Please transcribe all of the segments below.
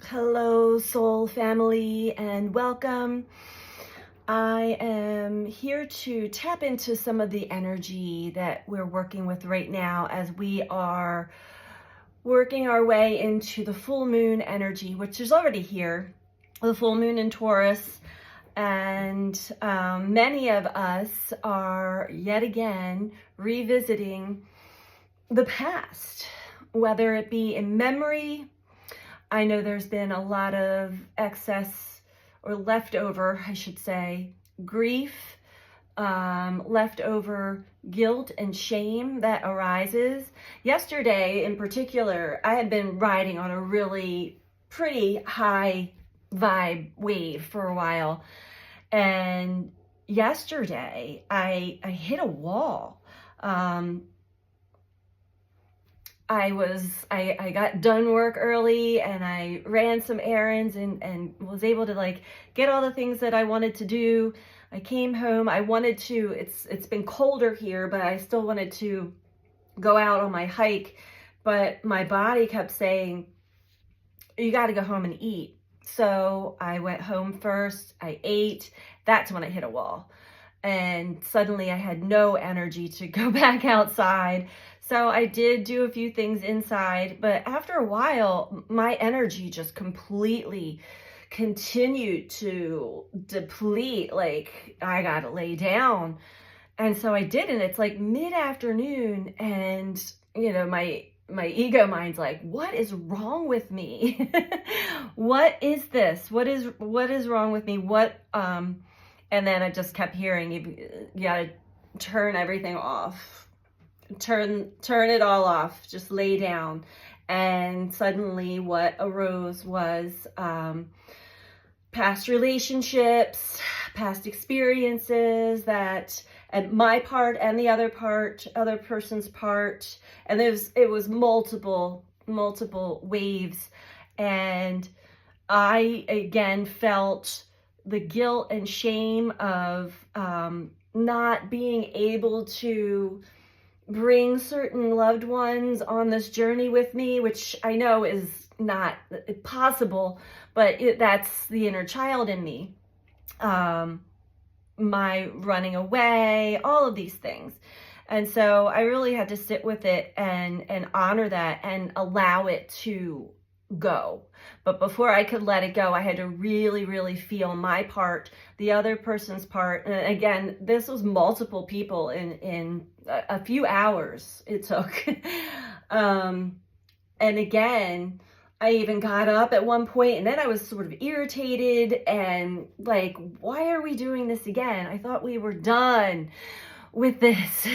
Hello, soul family, and welcome. I am here to tap into some of the energy that we're working with right now as we are working our way into the full moon energy, which is already here, the full moon in Taurus. And many of us are yet again revisiting the past, whether it be in memory. I know there's been a lot of excess or leftover, I should say, grief, leftover guilt and shame that arises. Yesterday, in particular, I had been riding on a really pretty high vibe wave for a while. And yesterday, I hit a wall. I got done work early and I ran some errands and was able to get all the things that I wanted to do. I came home. It's been colder here, but I still wanted to go out on my hike, but my body kept saying, you got to go home and eat. So I went home first. I ate. That's when I hit a wall. And suddenly I had no energy to go back outside. So I did do a few things inside, but after a while, my energy just completely continued to deplete. Like, I gotta lay down. And so I did, and it's like mid-afternoon, and my ego mind's like, what is wrong with me? What is this? What is wrong with me? And then I just kept hearing, you gotta turn everything off. Turn it all off. Just lay down. And suddenly what arose was past relationships, past experiences that, and my part and the other person's part. And it was multiple waves. And I again felt the guilt and shame of not being able to bring certain loved ones on this journey with me, which I know is not possible, but that's the inner child in me. My running away, all of these things. And so I really had to sit with it and honor that and allow it to go. But before I could let it go, I had to really feel my part, the other person's part. And again, this was multiple people in a few hours it took. And again, I even got up at one point, and then I was sort of irritated and like, why are we doing this again? I thought we were done with this.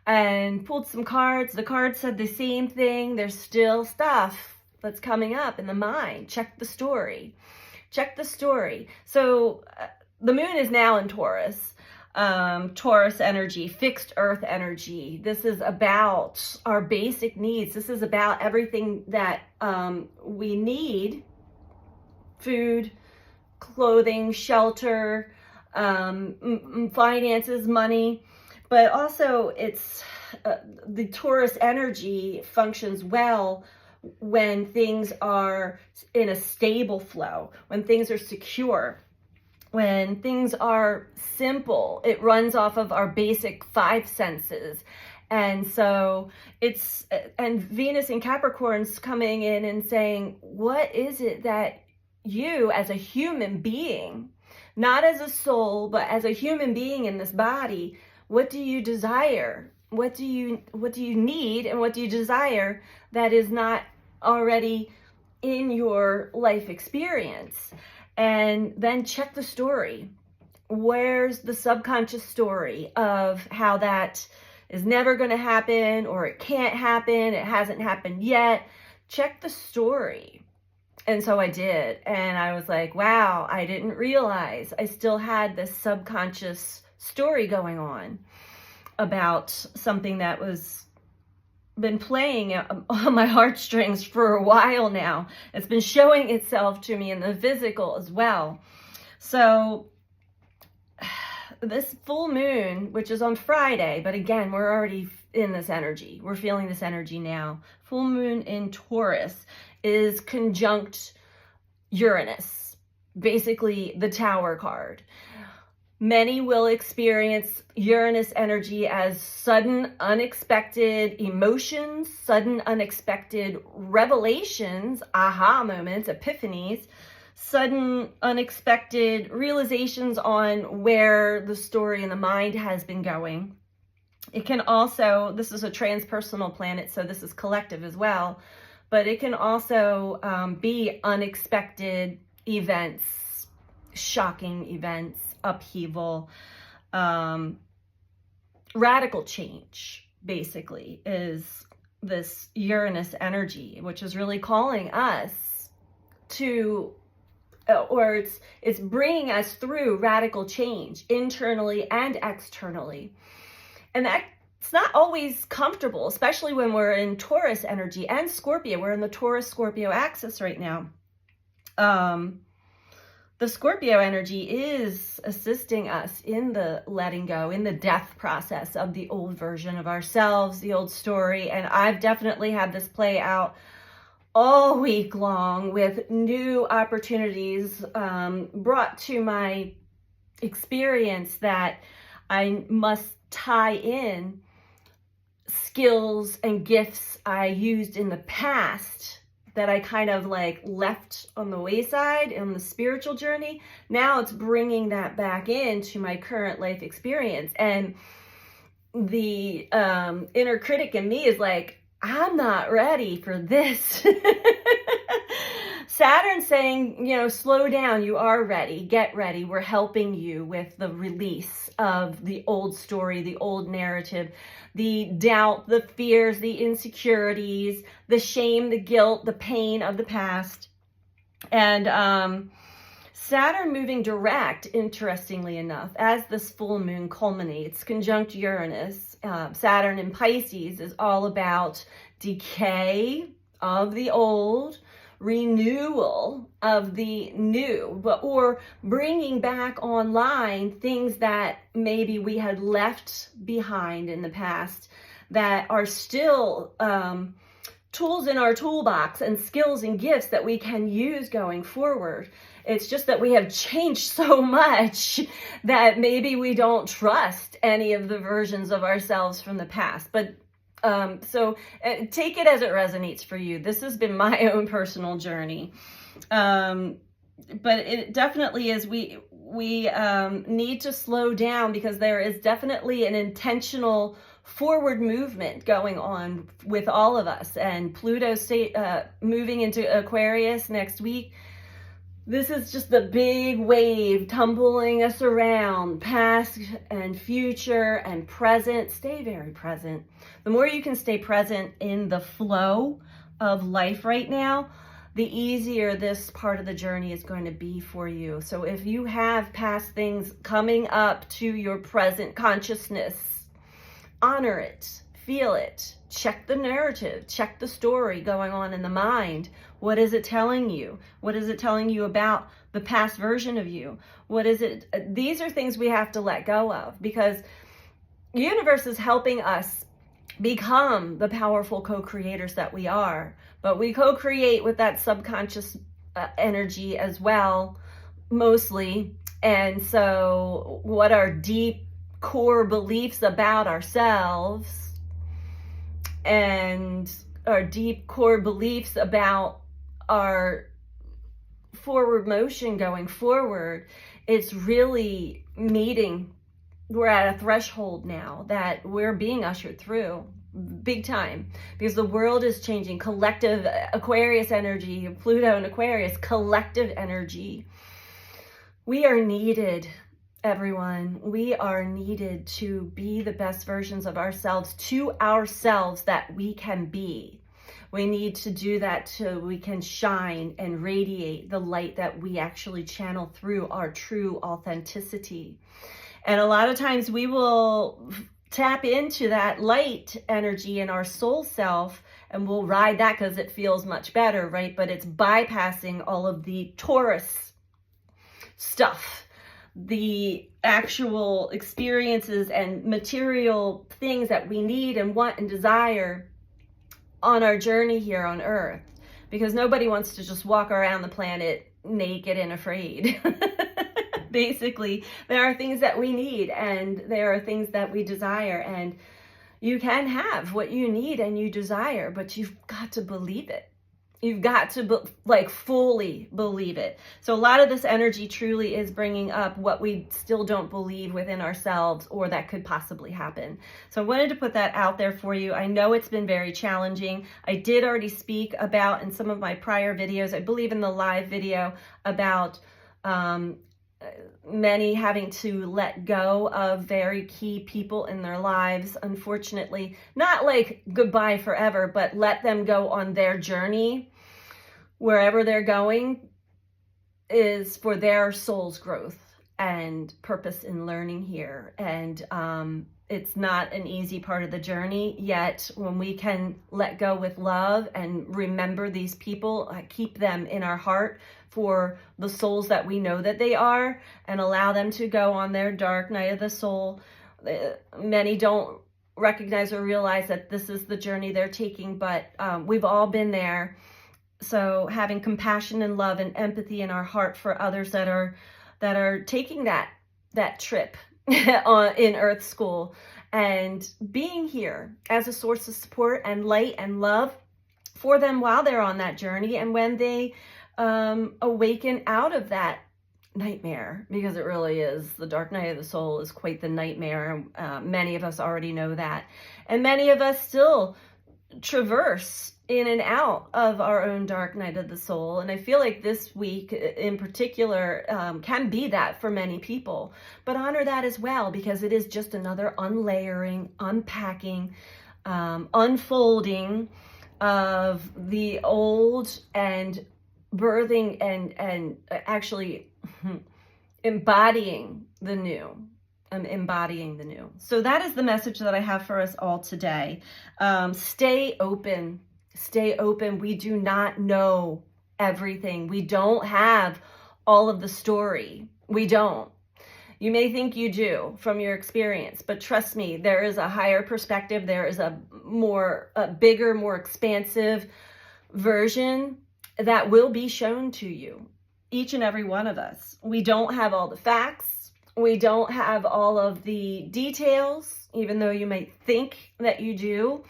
And pulled some cards. The cards said the same thing. There's still stuff that's coming up in the mind. Check the story. So the moon is now in Taurus. Taurus energy, fixed earth energy. This is about our basic needs. This is about everything that we need: food, clothing, shelter, finances, money. But also it's the Taurus energy functions well when things are in a stable flow, when things are secure, when things are simple. It runs off of our basic five senses. And so and Venus in Capricorn's coming in and saying, what is it that you as a human being, not as a soul, but as a human being in this body, what do you desire? What do you need, and what do you desire that is not already in your life experience? And then check the story. Where's the subconscious story of how that is never going to happen, or it can't happen, it hasn't happened yet? Check the story. And so I did. And I was like, wow, I didn't realize I still had this subconscious story going on about something that was been playing on my heartstrings for a while now. It's been showing itself to me in the physical as well. So this full moon, which is on Friday, but again, we're already in this energy. We're feeling this energy now. Full moon in Taurus is conjunct Uranus, basically the Tower card. Many will experience Uranus energy as sudden, unexpected emotions, sudden, unexpected revelations, aha moments, epiphanies, sudden, unexpected realizations on where the story in the mind has been going. It can also, this is a transpersonal planet, so this is collective as well, but it can also be unexpected events, shocking events, upheaval, radical change, basically, is this Uranus energy, which is really calling us to, or it's bringing us through radical change internally and externally. And that's not always comfortable, especially when we're in Taurus energy and Scorpio. We're in the Taurus-Scorpio axis right now. The Scorpio energy is assisting us in the letting go, in the death process of the old version of ourselves, the old story. And I've definitely had this play out all week long with new opportunities brought to my experience that I must tie in skills and gifts I used in the past that I kind of like left on the wayside in the spiritual journey. Now it's bringing that back into my current life experience. And the inner critic in me is like, I'm not ready for this. Saturn's saying, you know, slow down. You are ready. Get ready. We're helping you with the release of the old story, the old narrative, the doubt, the fears, the insecurities, the shame, the guilt, the pain of the past. And Saturn moving direct, interestingly enough, as this full moon culminates, conjunct Uranus, Saturn in Pisces is all about decay of the old, renewal of the new, or bringing back online things that maybe we had left behind in the past that are still tools in our toolbox and skills and gifts that we can use going forward. It's just that we have changed so much that maybe we don't trust any of the versions of ourselves from the past. But so take it as it resonates for you. This has been my own personal journey. But it definitely is, we need to slow down because there is definitely an intentional forward movement going on with all of us. And Pluto moving into Aquarius next week. This is just the big wave tumbling us around, past and future and present. Stay very present. The more you can stay present in the flow of life right now, the easier this part of the journey is going to be for you. So if you have past things coming up to your present consciousness, honor it, feel it, check the narrative, check the story going on in the mind. What is it telling you? What is it telling you about the past version of you? What is it? These are things we have to let go of because the universe is helping us become the powerful co-creators that we are. But we co-create with that subconscious energy as well, mostly. And so what are deep core beliefs about ourselves and our deep core beliefs about our forward motion going forward, it's really meeting. We're at a threshold now that we're being ushered through big time because the world is changing. Collective Aquarius energy, Pluto and Aquarius, collective energy. We are needed, everyone. We are needed to be the best versions of ourselves to ourselves that we can be. We need to do that so we can shine and radiate the light that we actually channel through our true authenticity. And a lot of times we will tap into that light energy in our soul self and we'll ride that because it feels much better, right? But it's bypassing all of the Taurus stuff, the actual experiences and material things that we need and want and desire on our journey here on Earth, because nobody wants to just walk around the planet naked and afraid. Basically, there are things that we need, and there are things that we desire, and you can have what you need and you desire, but you've got to believe it. You've got to fully believe it. So a lot of this energy truly is bringing up what we still don't believe within ourselves or that could possibly happen. So I wanted to put that out there for you. I know it's been very challenging. I did already speak about in some of my prior videos, I believe in the live video, about many having to let go of very key people in their lives. Unfortunately, not like goodbye forever, but let them go on their journey. Wherever they're going is for their soul's growth and purpose in learning here. And it's not an easy part of the journey, yet when we can let go with love and remember these people, keep them in our heart for the souls that we know that they are, and allow them to go on their dark night of the soul. Many don't recognize or realize that this is the journey they're taking, but we've all been there. So having compassion and love and empathy in our heart for others that are taking that trip in Earth School, and being here as a source of support and light and love for them while they're on that journey, and when they awaken out of that nightmare, because it really is, the dark night of the soul is quite the nightmare. Many of us already know that, and many of us still traverse in and out of our own dark night of the soul. And I feel like this week in particular can be that for many people, but honor that as well, because it is just another unlayering, unpacking, unfolding of the old, and birthing and actually embodying the new. Embodying the new. So that is the message that I have for us all today. Stay open. Stay open. We do not know everything. We don't have all of the story. We don't. You may think you do from your experience, but trust me, there is a higher perspective. There is a bigger, more expansive version that will be shown to you, each and every one of us. We don't have all the facts. We don't have all of the details, even though you might think that you do.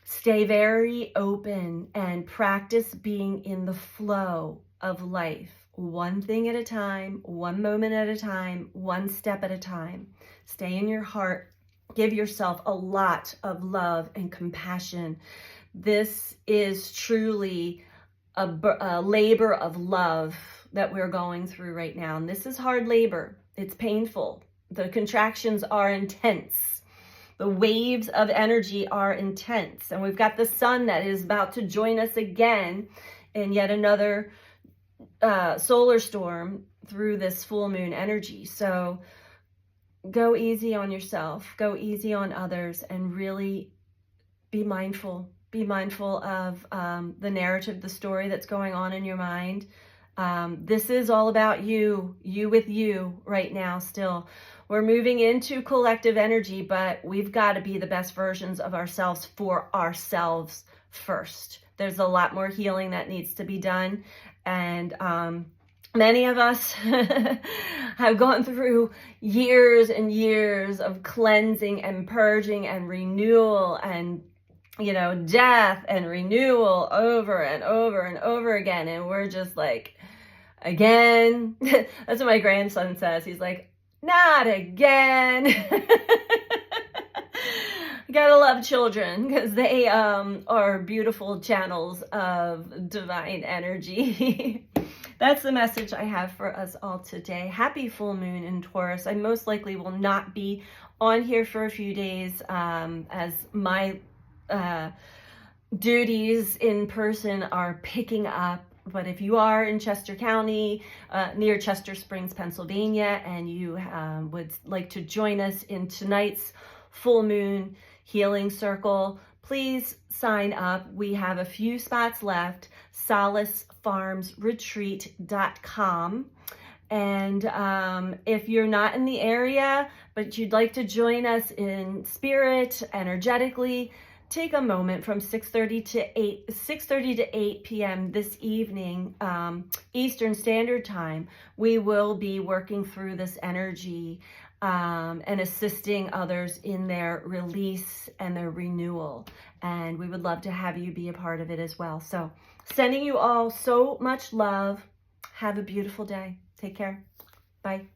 Stay very open and practice being in the flow of life, one thing at a time, one moment at a time, one step at a time. Stay in your heart. Give yourself a lot of love and compassion. This is truly a labor of love that we're going through right now. And this is hard labor. It's painful. The contractions are intense. The waves of energy are intense. And we've got the sun that is about to join us again in yet another solar storm through this full moon energy. So go easy on yourself, go easy on others, and really be mindful. Be mindful of the narrative, the story that's going on in your mind. This is all about you with you right now still. We're moving into collective energy, but we've got to be the best versions of ourselves for ourselves first. There's a lot more healing that needs to be done. And many of us have gone through years and years of cleansing and purging and renewal and death and renewal over and over and over again. And we're just like, again. That's what my grandson says. He's like, not again. Gotta love children because they are beautiful channels of divine energy. That's the message I have for us all today. Happy full moon in Taurus. I most likely will not be on here for a few days as my duties in person are picking up. But if you are in Chester County, near Chester Springs, Pennsylvania, and you would like to join us in tonight's full moon healing circle, please sign up. We have a few spots left. SolaceFarmsRetreat.com. And if you're not in the area, but you'd like to join us in spirit, energetically, take a moment from 6:30 to 8 p.m. this evening, Eastern Standard Time. We will be working through this energy and assisting others in their release and their renewal. And we would love to have you be a part of it as well. So sending you all so much love. Have a beautiful day. Take care. Bye.